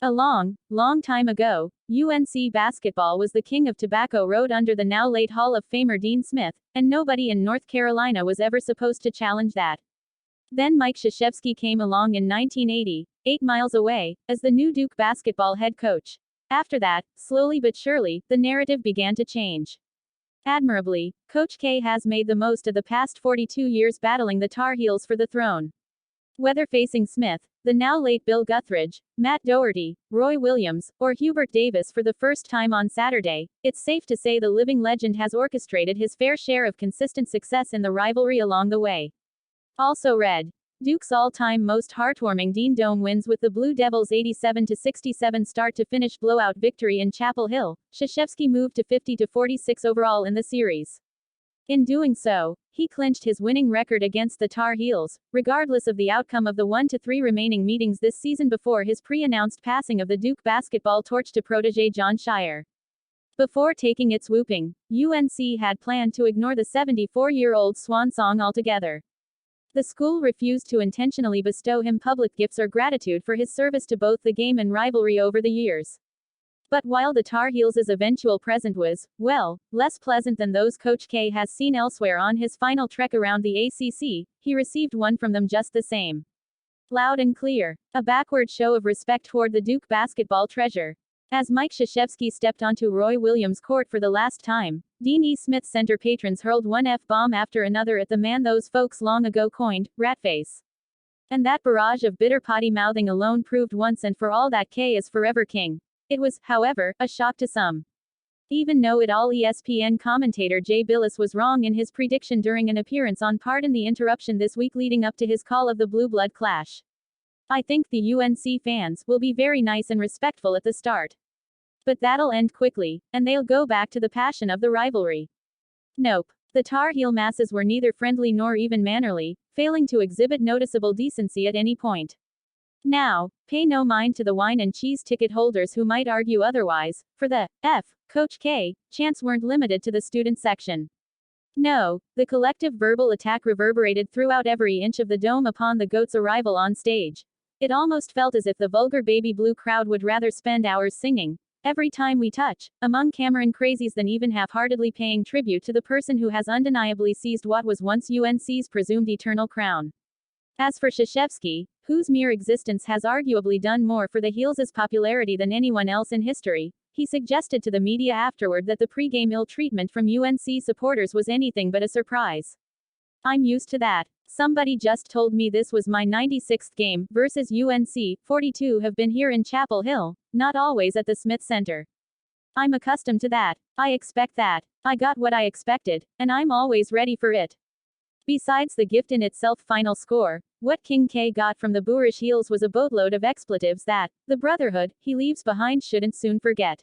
A long, long time ago, UNC basketball was the king of Tobacco Road under the now late Hall of Famer Dean Smith, and nobody in North Carolina was ever supposed to challenge that. Then Mike Krzyzewski came along in 1980, 8 miles away, as the new Duke basketball head coach. After that, slowly but surely, the narrative began to change. Admirably, Coach K has made the most of the past 42 years battling the Tar Heels for the throne. Whether facing Smith, the now late Bill Guthridge, Matt Doherty, Roy Williams, or Hubert Davis for the first time on Saturday, it's safe to say the living legend has orchestrated his fair share of consistent success in the rivalry along the way. Also read. Duke's all-time most heartwarming Dean Dome wins with the Blue Devils' 87-67 start-to-finish blowout victory in Chapel Hill. Krzyzewski moved to 50-46 overall in the series. In doing so, he clinched his winning record against the Tar Heels, regardless of the outcome of the 1-3 remaining meetings this season before his pre-announced passing of the Duke basketball torch to protege Jon Scheyer. Before taking its whooping, UNC had planned to ignore the 74-year-old swan song altogether. The school refused to intentionally bestow him public gifts or gratitude for his service to both the game and rivalry over the years. But while the Tar Heels' eventual present was, well, less pleasant than those Coach K has seen elsewhere on his final trek around the ACC, he received one from them just the same. Loud and clear. A backward show of respect toward the Duke basketball treasure. As Mike Krzyzewski stepped onto Roy Williams' court for the last time, Dean E. Smith Center patrons hurled one F-bomb after another at the man those folks long ago coined, Ratface. And that barrage of bitter potty-mouthing alone proved once and for all that K is forever king. It was, however, a shock to some. Even know-it-all ESPN commentator Jay Bilas was wrong in his prediction during an appearance on Pardon the Interruption this week leading up to his call of the Blue Blood clash. I think the UNC fans will be very nice and respectful at the start. But that'll end quickly, and they'll go back to the passion of the rivalry. Nope. The Tar Heel masses were neither friendly nor even mannerly, failing to exhibit noticeable decency at any point. Now, pay no mind to the wine and cheese ticket holders who might argue otherwise, for the Coach K chants weren't limited to the student section. No, the collective verbal attack reverberated throughout every inch of the dome upon the GOAT's arrival on stage. It almost felt as if the vulgar baby blue crowd would rather spend hours singing "Every Time We Touch" among Cameron crazies than even half-heartedly paying tribute to the person who has undeniably seized what was once UNC's presumed eternal crown. As for Krzyzewski, whose mere existence has arguably done more for the Heels' popularity than anyone else in history, he suggested to the media afterward that the pre-game ill-treatment from UNC supporters was anything but a surprise. "I'm used to that. Somebody just told me this was my 96th game versus UNC, 42 have been here in Chapel Hill, not always at the Smith Center. I'm accustomed to that. I expect that. I got what I expected, and I'm always ready for it." Besides the gift in itself final score, what King K got from the boorish Heels was a boatload of expletives that, the brotherhood he leaves behind shouldn't soon forget.